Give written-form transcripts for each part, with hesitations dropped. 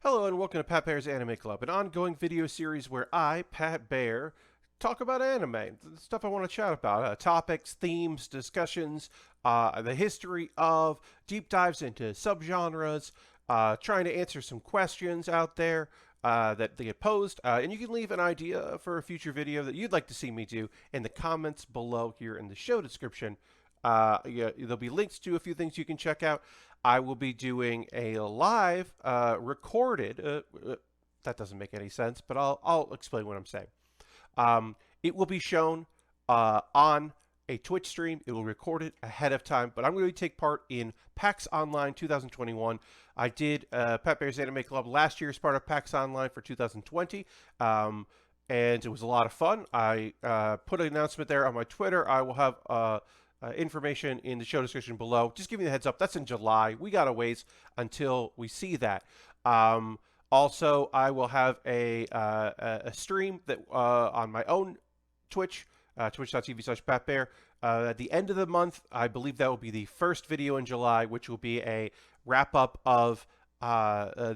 Hello and welcome to Pat Baer's Anime Club, an ongoing video series where I, Pat Baer, talk about anime, the stuff I want to chat about, topics, themes, discussions, the history of, deep dives into subgenres, trying to answer some questions out there that they get posed, and you can leave an idea for a future video that you'd like to see me do in the comments below here in the show description. Yeah, there'll be links to a few things you can check out. I will be doing a live recorded. That doesn't make any sense, but I'll explain what I'm saying. It will be shown on a Twitch stream. It will record it ahead of time, but I'm going to take part in PAX Online 2021. I did Pat Baer's Anime Club last year as part of PAX Online for 2020. And it was a lot of fun. I put an announcement there on my Twitter. I will have information in the show description below. Just give me the heads up. That's in July. We got a ways until we see that. Also, I will have a stream that on my own Twitch, twitch.tv/PatBear. At the end of the month, I believe that will be the first video in July, which will be a wrap up of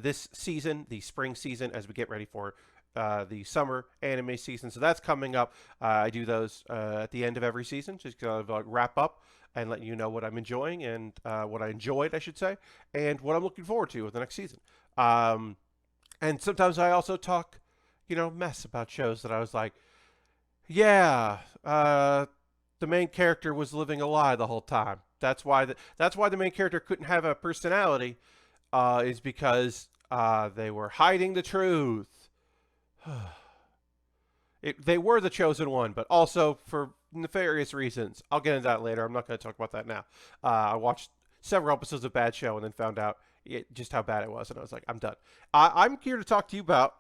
this season, the spring season, as we get ready for the summer anime season. So that's coming up. I do those at the end of every season, just kind of wrap up and let you know what I'm enjoying and what I enjoyed, I should say, and what I'm looking forward to with the next season. And sometimes I also talk, mess about shows that I was like, yeah, the main character was living a lie the whole time. That's why the main character couldn't have a personality, is because they were hiding the truth. They were the chosen one, but also for nefarious reasons. I'll get into that later. I'm not going to talk about that now. I watched several episodes of Bad Show and then found out just how bad it was, and I was like, I'm done. I'm here to talk to you about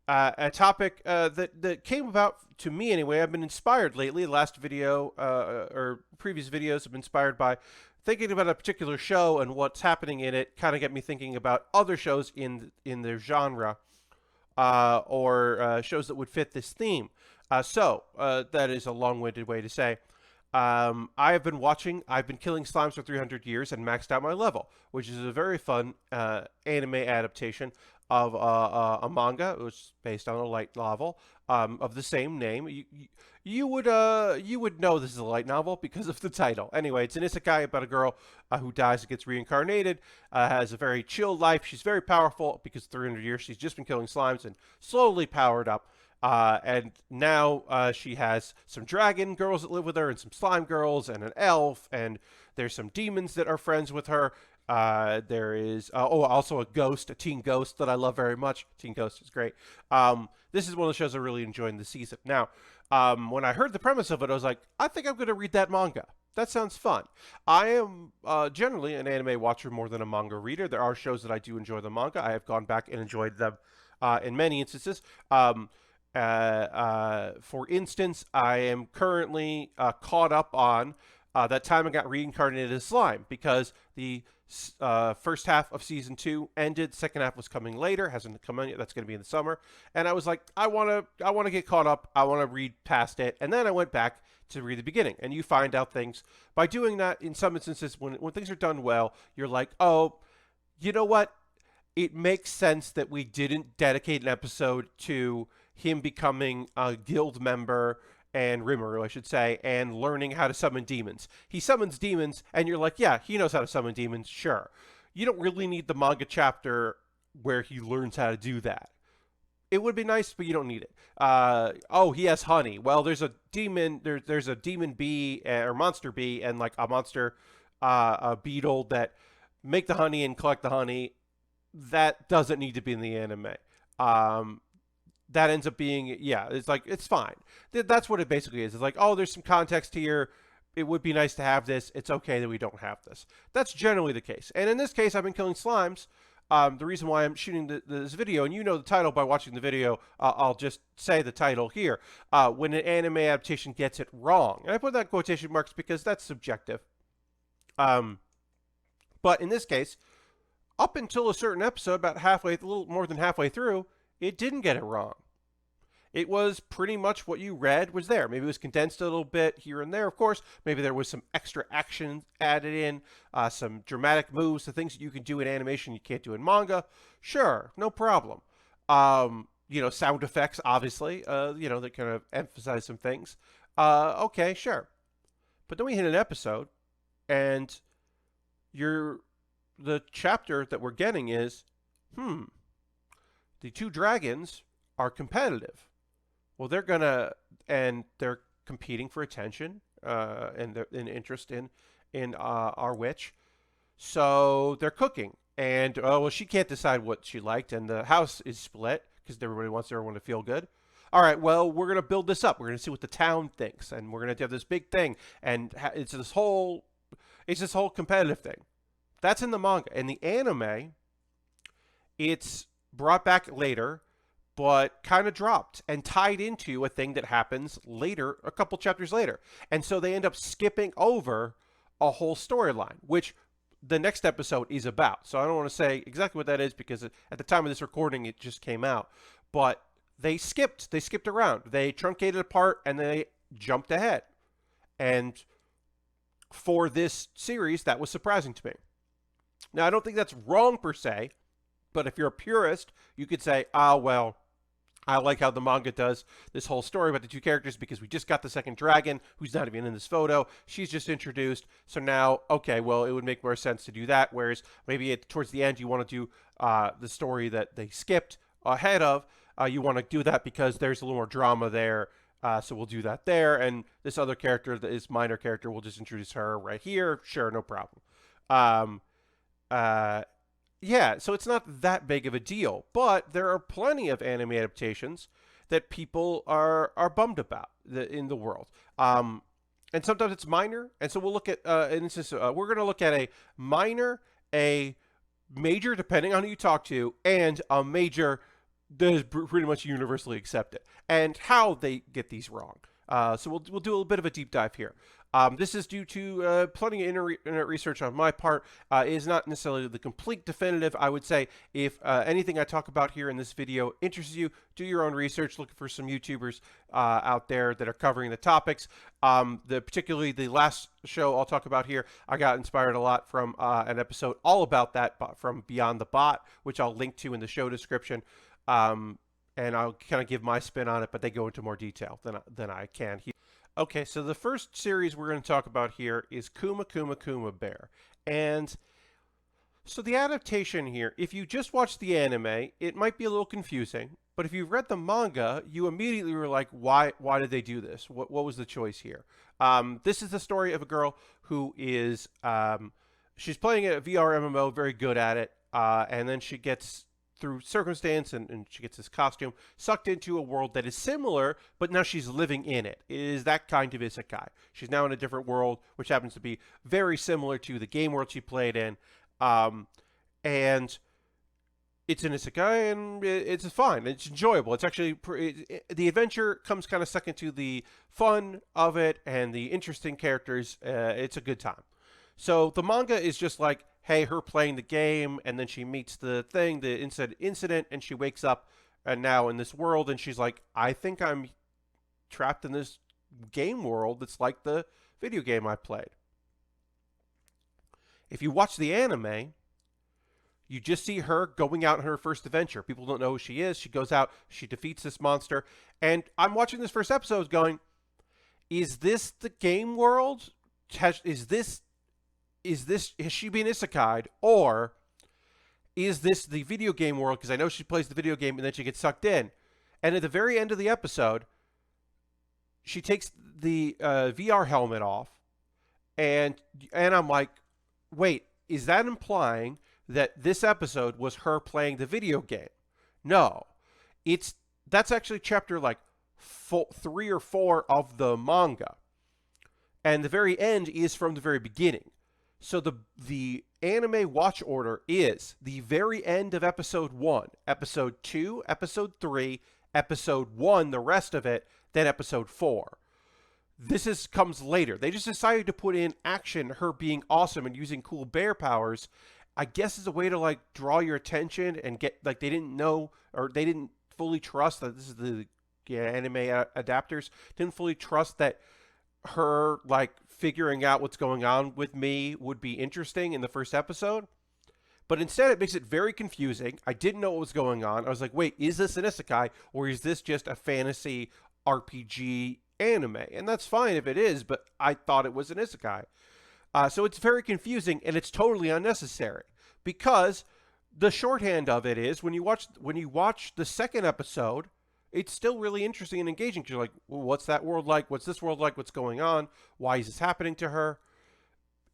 a topic that came about to me anyway. I've been inspired lately. The last video or previous videos have been inspired by thinking about a particular show and what's happening in it. Kind of get me thinking about other shows in their genre. Or shows that would fit this theme. So that is a long-winded way to say I've been killing slimes for 300 years and maxed out my level, which is a very fun anime adaptation of a manga. It was based on a light novel of the same name. You would know this is a light novel because of the title. Anyway, it's an isekai about a girl who dies and gets reincarnated, has a very chill life. She's very powerful because 300 years she's just been killing slimes and slowly powered up. And now she has some dragon girls that live with her and some slime girls and an elf, and there's some demons that are friends with her. There is also a ghost, a teen ghost that I love very much. Teen Ghost is great. This is one of the shows I really enjoyed this season. Now, when I heard the premise of it, I was like, I think I'm going to read that manga. That sounds fun. I am generally an anime watcher more than a manga reader. There are shows that I do enjoy the manga. I have gone back and enjoyed them in many instances. For instance, I am currently caught up on that time I got reincarnated as slime because the first half of season 2 ended. Second half was coming later, hasn't come in yet. That's going to be in the summer. And I was like, I want to get caught up. I want to read past it. And then I went back to read the beginning. And you find out things by doing that. In some instances, when things are done well, you're like, oh, you know what? It makes sense that we didn't dedicate an episode to him becoming a guild member and Rimuru, I should say, and learning how to summon demons. He summons demons, and you're like, yeah, he knows how to summon demons, sure. You don't really need the manga chapter where he learns how to do that. It would be nice, but you don't need it. Oh, he has honey. Well, there's a demon. There's a demon bee or monster bee, and like a monster a beetle that make the honey and collect the honey. That doesn't need to be in the anime. That ends up being, yeah, it's like, it's fine. That's what it basically is. It's like, oh, there's some context here. It would be nice to have this. It's okay that we don't have this. That's generally the case. And in this case, I've been killing slimes. The reason why I'm shooting this video, and you know the title by watching the video, I'll just say the title here. When an anime adaptation gets it wrong. And I put that in quotation marks because that's subjective. But in this case, up until a certain episode, about halfway, a little more than halfway through, it didn't get it wrong. It was pretty much what you read was there. Maybe it was condensed a little bit here and there, of course. Maybe there was some extra action added in, some dramatic moves, the things that you can do in animation you can't do in manga. Sure, no problem. Sound effects, obviously, that kind of emphasize some things. Okay, sure. But then we hit an episode, and the chapter that we're getting is, the two dragons are competitive. Well, they're competing for attention and their interest in our witch. So they're cooking, and she can't decide what she liked, and the house is split because everybody wants everyone to feel good. All right, well, we're gonna build this up. We're gonna see what the town thinks, and we're gonna have this big thing, and it's this whole competitive thing. That's in the manga. In the anime, it's brought back later, but kind of dropped and tied into a thing that happens later, a couple chapters later. And so they end up skipping over a whole storyline, which the next episode is about. So I don't want to say exactly what that is because at the time of this recording, it just came out. But they skipped around. They truncated a part and they jumped ahead. And for this series, that was surprising to me. Now, I don't think that's wrong per se, but if you're a purist, you could say, well, I like how the manga does this whole story about the two characters because we just got the second dragon, who's not even in this photo. She's just introduced. So now, okay, well, it would make more sense to do that. Whereas maybe towards the end, you want to do the story that they skipped ahead of. You want to do that because there's a little more drama there. So we'll do that there. And this other character, this minor character, we'll just introduce her right here. Sure, no problem. Yeah, so it's not that big of a deal, but there are plenty of anime adaptations that people are bummed about in the world. And sometimes it's minor, and so we'll look at, we're going to look at a minor, a major, depending on who you talk to, and a major that is pretty much universally accepted, and how they get these wrong. So we'll do a little bit of a deep dive here. This is due to plenty of internet research on my part. It is not necessarily the complete definitive. I would say if anything I talk about here in this video interests you, do your own research. Look for some YouTubers out there that are covering the topics. Particularly the last show I'll talk about here, I got inspired a lot from an episode all about that from Beyond the Bot, which I'll link to in the show description. And I'll kind of give my spin on it, but they go into more detail than I can here. Okay, so the first series we're going to talk about here is Kuma Baer. And so the adaptation here, if you just watch the anime, it might be a little confusing. But if you've read the manga, you immediately were like, why did they do this? What was the choice here? This is the story of a girl who is, she's playing a VR MMO, very good at it. And then she gets, through circumstance, and she gets this costume, sucked into a world that is similar, but now she's living in it. It is that kind of isekai. She's now in a different world, which happens to be very similar to the game world she played in. And it's an isekai, and it's fine. It's enjoyable. It's actually, the adventure comes kind of second to the fun of it and the interesting characters. It's a good time. So the manga is just like, hey, her playing the game, and then she meets the incident, and she wakes up and now in this world, and she's like, I think I'm trapped in this game world that's like the video game I played. If you watch the anime, you just see her going out on her first adventure. People don't know who she is. She goes out, she defeats this monster, and I'm watching this first episode going, is this the game world? Has she been isekai'd, or is this the video game world? Because I know she plays the video game and then she gets sucked in. And at the very end of the episode, she takes the VR helmet off, and I'm like, wait, is that implying that this episode was her playing the video game? No, that's actually chapter like 3 or 4 of the manga, and the very end is from the very beginning. So the anime watch order is the very end of episode 1, episode 2, episode 3, episode 1, the rest of it, then episode 4. This comes later. They just decided to put in action, her being awesome and using cool bear powers, I guess, as a way to like draw your attention and get, like, they didn't know, or they didn't fully trust that this is the anime adapters didn't fully trust that her like figuring out what's going on with me would be interesting in the first episode. But instead, it makes it very confusing. I didn't know what was going on. I was like, wait, is this an isekai or is this just a fantasy RPG anime? And that's fine if it is, but I thought it was an isekai. So it's very confusing and it's totally unnecessary because the shorthand of it is when you watch the second episode, it's still really interesting and engaging. 'Cause you're like, well, what's that world like? What's this world like? What's going on? Why is this happening to her?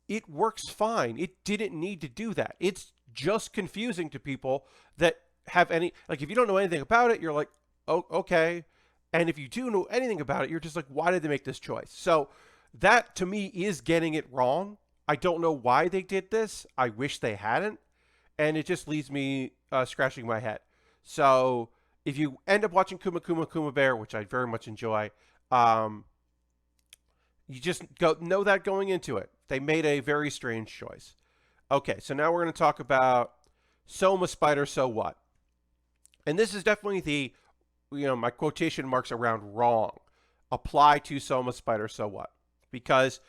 It works fine. It didn't need to do that. It's just confusing to people that have any, like, if you don't know anything about it, you're like, oh, okay. And if you do know anything about it, you're just like, why did they make this choice? So that to me is getting it wrong. I don't know why they did this. I wish they hadn't. And it just leaves me scratching my head. So if you end up watching Kuma Baer, which I very much enjoy, you just know that going into it. They made a very strange choice. Okay, so now we're going to talk about Soma Spider, so what? And this is definitely the, my quotation marks around wrong. Apply to Soma Spider, so what? Because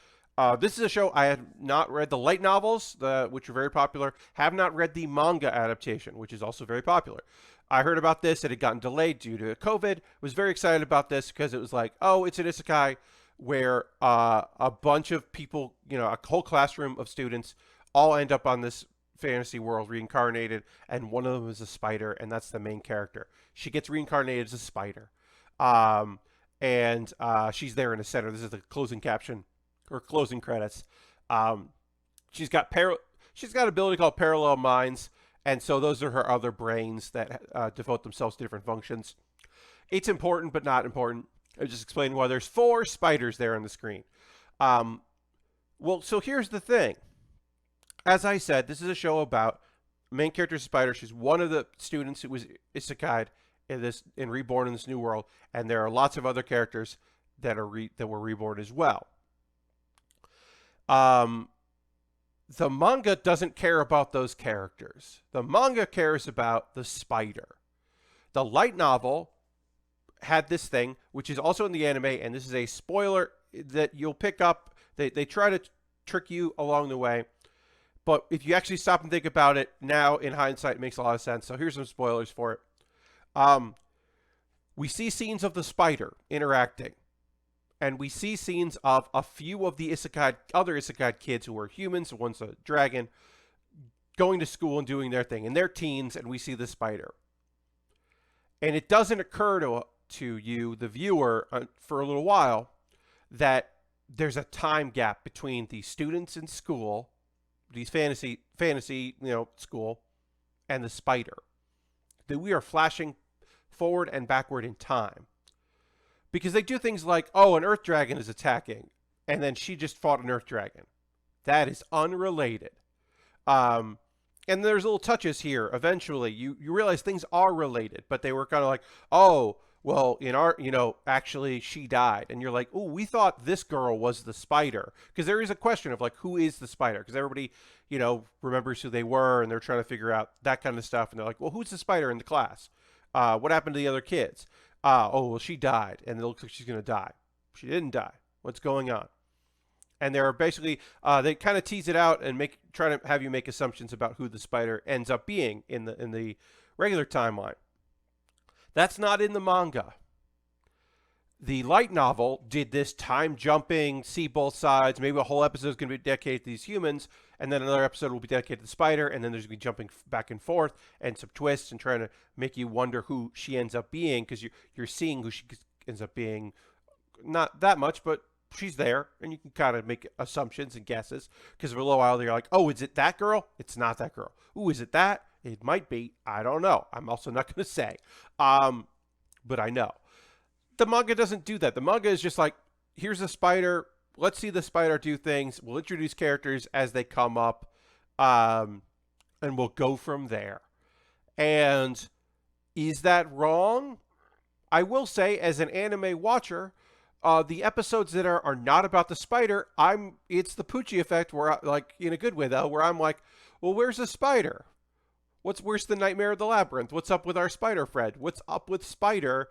this is a show I had not read the light novels, which are very popular, have not read the manga adaptation, which is also very popular. I heard about this. It had gotten delayed due to COVID. Was very excited about this because it was like, oh, it's an isekai where a bunch of people, a whole classroom of students all end up on this fantasy world reincarnated, and one of them is a spider, and that's the main character. She gets reincarnated as a spider. And she's there in the center. This is the closing caption or closing credits. She's got ability called parallel minds, and so those are her other brains that devote themselves to different functions. It's important, but not important. I just explained why there's 4 spiders there on the screen. Well, so here's the thing. As I said, this is a show about main character Spider. She's one of the students who was isekai'd in reborn in this new world, and there are lots of other characters that were reborn as well. The manga doesn't care about those characters. The manga cares about the spider. The light novel had this thing, which is also in the anime, and this is a spoiler that you'll pick up. They try to trick you along the way. But if you actually stop and think about it, now in hindsight, it makes a lot of sense. So here's some spoilers for it. We see scenes of the spider interacting. And we see scenes of a few of the other isekai kids who are humans, one's a dragon, going to school and doing their thing. And they're teens, and we see the spider. And it doesn't occur to you, the viewer, for a little while, that there's a time gap between the students in school, these fantasy, school, and the spider. That we are flashing forward and backward in time. Because they do things like, oh, an earth dragon is attacking, and then she just fought an earth dragon. That is unrelated. And there's little touches here. Eventually, you realize things are related, but they were kind of like, oh, well, actually she died. And you're like, oh, we thought this girl was the spider. Because there is a question of like, who is the spider? Because everybody, remembers who they were, and they're trying to figure out that kind of stuff. And they're like, well, who's the spider in the class? What happened to the other kids? Oh, well, she died, and it looks like she's going to die. She didn't die. What's going on? And they're basically, they kind of tease it out and try to have you make assumptions about who the spider ends up being in the regular timeline. That's not in the manga. The light novel did this time jumping, see both sides. Maybe a whole episode is going to be dedicated to these humans, and then another episode will be dedicated to the spider, and then there's going to be jumping back and forth and some twists and trying to make you wonder who she ends up being, because you're seeing who she ends up being. Not that much, but she's there, and you can kind of make assumptions and guesses, because for a little while you're like, oh, is it that girl? It's not that girl. Ooh, is it that? It might be. I don't know. I'm also not going to say. But I know. The manga doesn't do that. The manga is just like, here's a spider. Let's see the spider do things. We'll introduce characters as they come up. And we'll go from there. And is that wrong? I will say, as an anime watcher, the episodes that are not about the spider, it's the Poochie effect, where like in a good way though, where I'm like, well, where's the spider? Where's the Nightmare of the Labyrinth? What's up with our spider friend? What's up with Spider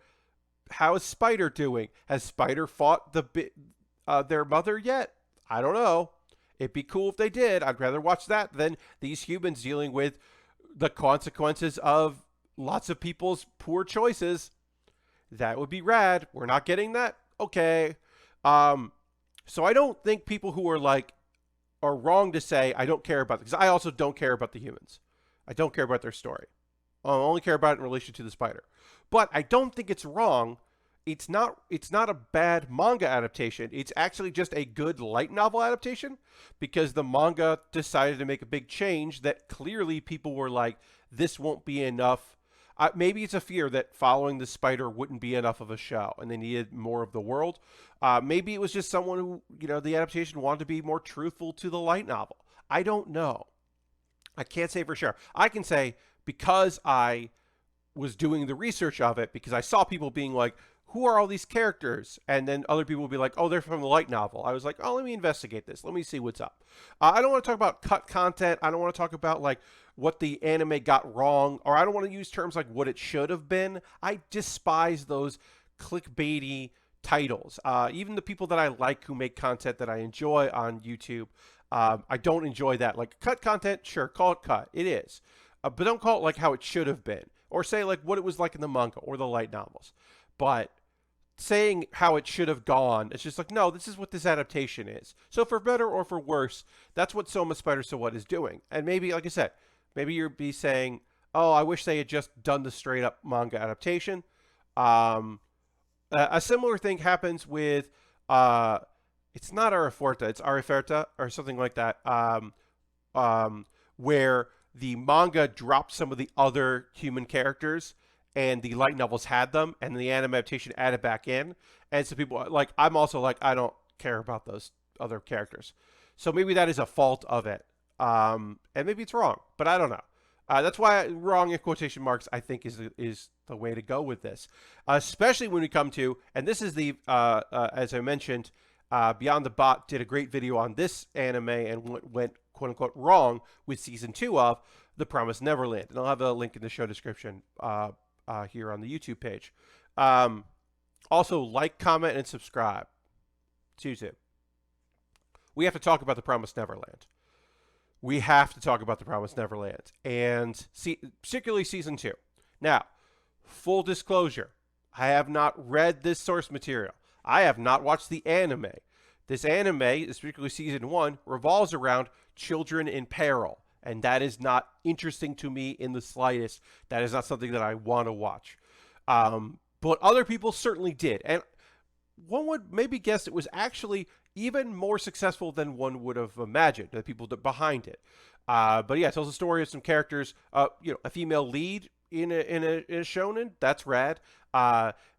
how is Spider doing? Has Spider fought their mother yet? I don't know. It'd be cool if they did. I'd rather watch that than these humans dealing with the consequences of lots of people's poor choices. That would be rad. We're not getting that? Okay. So I don't think people who are like, are wrong to say I don't care about it, because I also don't care about the humans. I don't care about their story. I only care about it in relation to the spider. But I don't think it's wrong. It's not a bad manga adaptation. It's actually just a good light novel adaptation, because the manga decided to make a big change that clearly people were like, this won't be enough. Maybe it's a fear that following the spider wouldn't be enough of a show and they needed more of the world. Maybe it was just someone who, the adaptation wanted to be more truthful to the light novel. I don't know. I can't say for sure. I can say, because I was doing the research of it, because I saw people being like, who are all these characters? And then other people would be like, oh, they're from the light novel. I was like, oh, let me investigate this. Let me see what's up. I don't want to talk about cut content. I don't want to talk about like what the anime got wrong, or I don't want to use terms like what it should have been. I despise those clickbaity titles. Even the people that I like who make content that I enjoy on YouTube, I don't enjoy that. Like cut content, sure, call it cut. It is. But don't call it like how it should have been, or say like what it was like in the manga or the light novels. But saying how it should have gone, it's just like, no, this is what this adaptation is. So for better or for worse, that's what Soma Spider So What is doing. And maybe, like I said, maybe you'll be saying, oh, I wish they had just done the straight up manga adaptation. A similar thing happens with, it's not Araforta, it's Ariferta or something like that, where the manga dropped some of the other human characters and the light novels had them, and the anime adaptation added back in. And so people like, I'm also like, I don't care about those other characters. So maybe that is a fault of it. And maybe it's wrong, but I don't know. That's why wrong in quotation marks, I think, is the way to go with this. Especially when we come to, and this is the, as I mentioned, Beyond the Bot did a great video on this anime and went quote unquote wrong with season 2 of The Promise Neverland. And I'll have a link in the show description here on the YouTube page. Also, like, comment, and subscribe. Tuesday. We have to talk about The Promised Neverland. We have to talk about The Promised Neverland. And particularly Season 2. Now, full disclosure. I have not read this source material. I have not watched the anime. This anime, particularly Season 1, revolves around children in peril. And that is not interesting to me in the slightest. That is not something that I want to watch. But other people certainly did. And one would maybe guess it was actually even more successful than one would have imagined, the people behind it. But yeah, it tells the story of some characters, a female lead in a shonen. That's rad.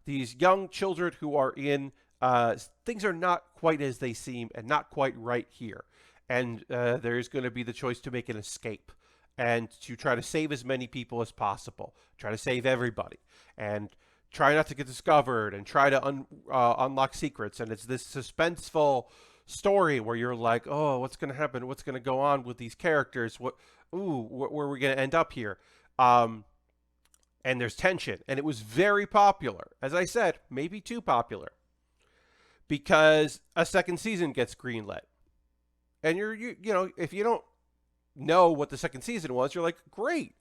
These young children who are in, things are not quite as they seem and not quite right here. And there's going to be the choice to make an escape and to try to save as many people as possible. Try to save everybody and try not to get discovered and try to unlock secrets. And it's this suspenseful story where you're like, oh, what's going to happen? What's going to go on with these characters? Where are we going to end up here? And there's tension. And it was very popular. As I said, maybe too popular. Because a second season gets greenlit. And if you don't know what the second season was, you're like, great.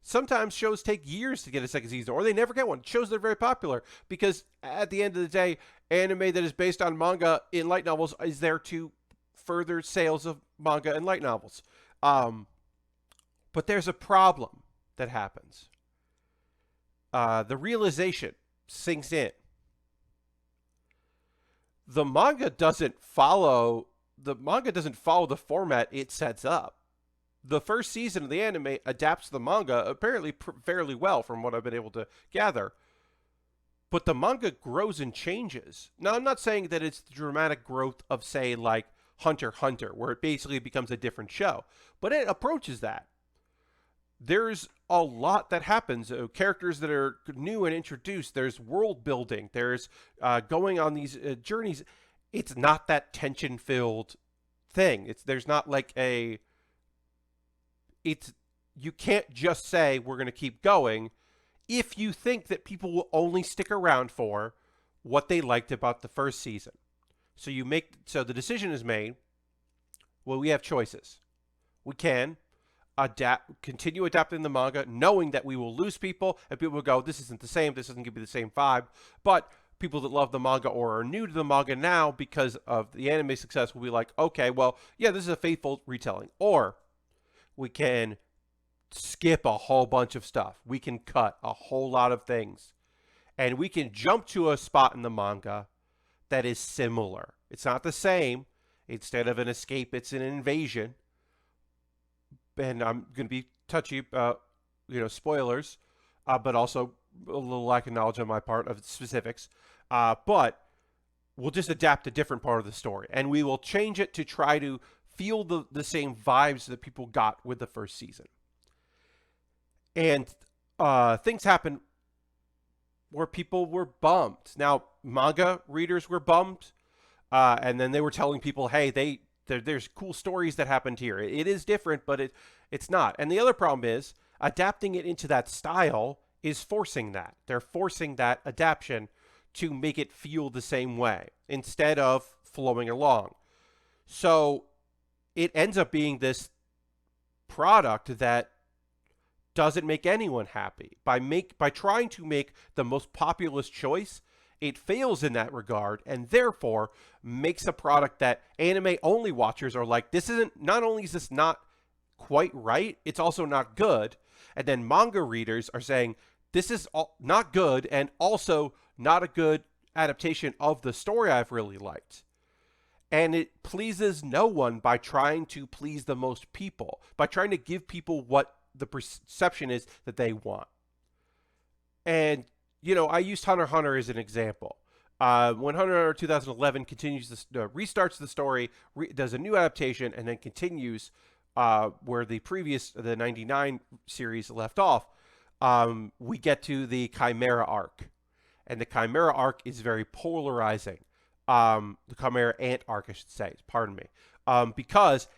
Sometimes shows take years to get a second season, or they never get one. Shows that are very popular, because at the end of the day, anime that is based on manga in light novels is there to further sales of manga and light novels. But there's a problem that happens. The realization sinks in. The manga doesn't follow the format it sets up. The first season of the anime adapts the manga apparently fairly well from what I've been able to gather. But the manga grows and changes. Now, I'm not saying that it's the dramatic growth of, say, like Hunter x Hunter, where it basically becomes a different show. But it approaches that. There's a lot that happens. Characters that are new and introduced. There's world building. There's going on these journeys. It's not that tension-filled thing. There's not like you can't just say we're going to keep going. if you think that people will only stick around for what they liked about the first season. So the decision is made. Well, we have choices. We can continue adapting the manga, knowing that we will lose people, and people will go, this isn't the same, this doesn't give me the same vibe. But people that love the manga or are new to the manga now because of the anime success will be like, okay, well, yeah, this is a faithful retelling. Or we can skip a whole bunch of stuff. We can cut a whole lot of things. And we can jump to a spot in the manga that is similar. It's not the same. Instead of an escape, it's an invasion. And I'm going to be touchy, spoilers, but also a little lack of knowledge on my part of specifics. But we'll just adapt a different part of the story. And we will change it to try to feel the same vibes that people got with the first season. And things happen where people were bummed. Now, manga readers were bummed. And then they were telling people, hey, there's cool stories that happened here. It is different, but it's not. And the other problem is adapting it into that style is forcing that. They're forcing that adaptation to make it feel the same way instead of flowing along. So it ends up being this product that doesn't make anyone happy. By trying to make the most populist choice, it fails in that regard, and therefore makes a product that anime-only watchers are like, not only is this not quite right, it's also not good. And then manga readers are saying, this is not good, and also not a good adaptation of the story I've really liked. And it pleases no one by trying to please the most people, by trying to give people what the perception is that they want. And I used Hunter x Hunter as an example. When Hunter x Hunter 2011 restarts the story, does a new adaptation, and then continues where the 99 series left off, we get to the Chimera arc. And the Chimera arc is very polarizing. The Chimera Ant arc, I should say. Pardon me. Because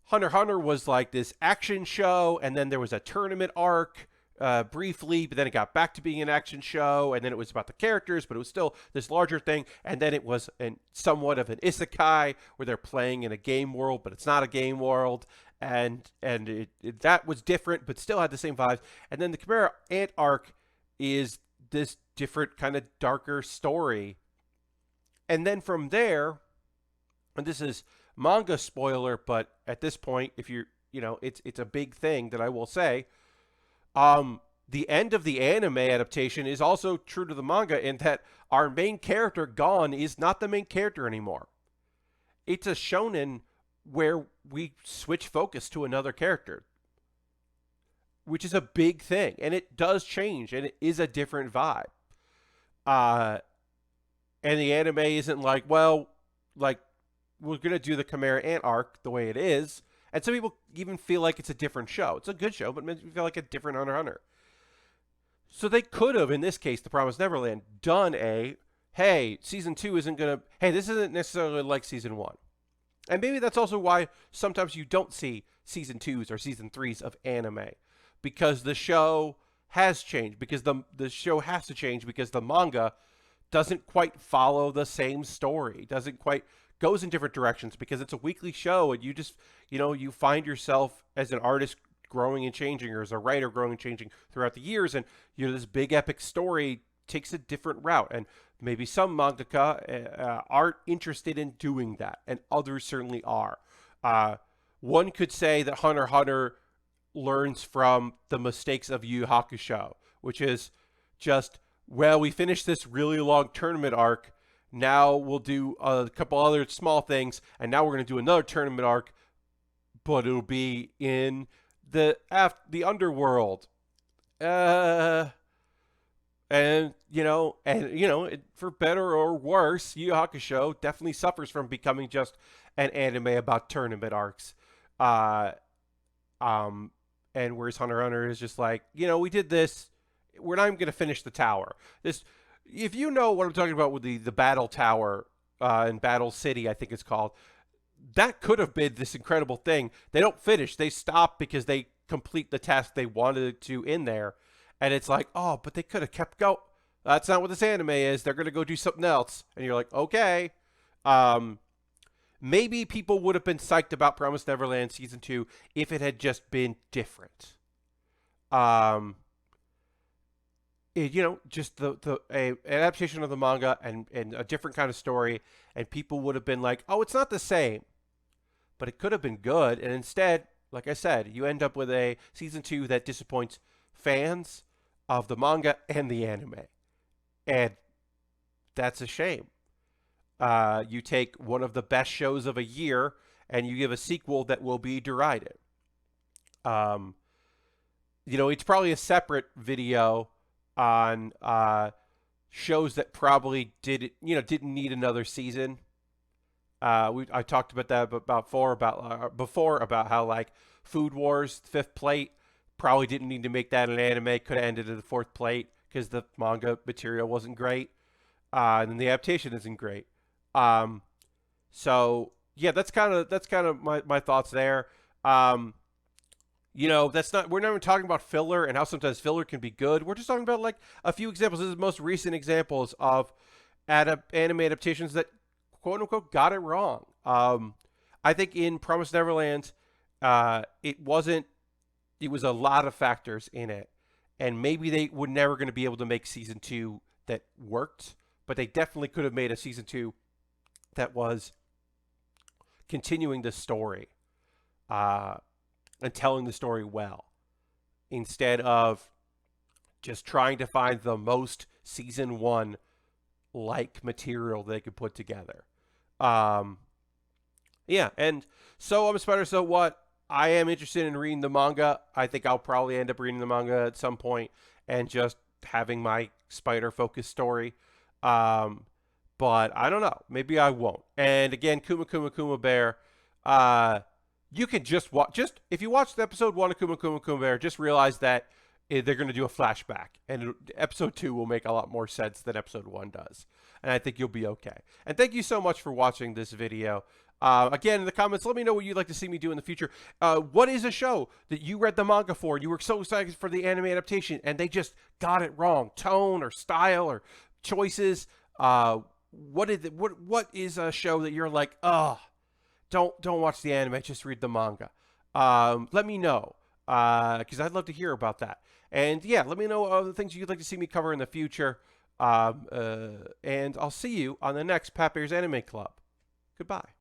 Hunter x Hunter was like this action show, and then there was a tournament arc briefly, but then it got back to being an action show, and then it was about the characters, but it was still this larger thing, and then it was somewhat of an isekai, where they're playing in a game world, but it's not a game world, and that was different, but still had the same vibes. And then the Chimera Ant arc is this different kind of darker story. And then from there, and this is manga spoiler, but at this point, if you're, it's a big thing that I will say, the end of the anime adaptation is also true to the manga in that our main character, Gon, is not the main character anymore. It's a shonen where we switch focus to another character, which is a big thing, and it does change, and it is a different vibe. And the anime isn't like, well, like, we're going to do the Chimera Ant arc the way it is. And some people even feel like it's a different show. It's a good show, but it makes me feel like a different Hunter x Hunter. So they could have, in this case, The Promise Neverland, done hey, season 2 isn't going to, hey, this isn't necessarily like season 1. And maybe that's also why sometimes you don't see season 2s or season 3s of anime. Because the show has changed. Because the show has to change because the manga doesn't quite follow the same story. Goes in different directions because it's a weekly show, and you just, you find yourself as an artist growing and changing, or as a writer growing and changing throughout the years, and this big epic story takes a different route, and maybe some mangaka aren't interested in doing that, and others certainly are. One could say that Hunter x Hunter learns from the mistakes of Yu Yu Hakusho, which is just, well, we finished this really long tournament arc. Now we'll do a couple other small things, and now we're going to do another tournament arc, but it'll be in the underworld. For better or worse, Yu Yu Hakusho definitely suffers from becoming just an anime about tournament arcs. And whereas Hunter x Hunter is just like, we did this, we're not even going to finish the tower. If you know what I'm talking about with the Battle Tower in Battle City, I think it's called, that could have been this incredible thing. They don't finish. They stop because they complete the task they wanted to in there. And it's like, oh, but they could have kept going. That's not what this anime is. They're going to go do something else. And you're like, okay. Maybe people would have been psyched about Promise Neverland Season 2 if it had just been different. Just a adaptation of the manga and a different kind of story, and people would have been like, oh, it's not the same. But it could have been good. And instead, like I said, you end up with a Season 2 that disappoints fans of the manga and the anime. And that's a shame. You take one of the best shows of a year and you give a sequel that will be derided. It's probably a separate video on shows that probably didn't need another season. I talked about that before about how like Food Wars Fifth Plate probably didn't need to make that an anime. Could have ended at the fourth plate because the manga material wasn't great, and then the adaptation isn't great. So yeah, that's kind of my thoughts there. We're not even talking about filler and how sometimes filler can be good. We're just talking about like a few examples. This is the most recent examples of anime adaptations that quote unquote got it wrong. I think in Promise Neverland, it was a lot of factors in it, and maybe they were never going to be able to make Season 2 that worked, but they definitely could have made a Season 2 that was continuing the story and telling the story well, instead of just trying to find the most Season 1 like material they could put together. Yeah, and Soma Spider, so what? I am interested in reading the manga. I think I'll probably end up reading the manga at some point and just having my spider-focused story. But I don't know. Maybe I won't. And again, Kuma Baer. You can just watch. If you watch the episode 1 of Kuma Baer, just realize that they're going to do a flashback, and episode 2 will make a lot more sense than episode 1 does. And I think you'll be okay. And thank you so much for watching this video. Again, in the comments, let me know what you'd like to see me do in the future. What is a show that you read the manga for? You were so excited for the anime adaptation, and they just got it wrong. Tone or style or choices. What is a show that you're like, don't watch the anime, just read the manga? Let me know, because I'd love to hear about that. And yeah, let me know the things you'd like to see me cover in the future. And I'll see you on the next Baer's Anime Club. Goodbye.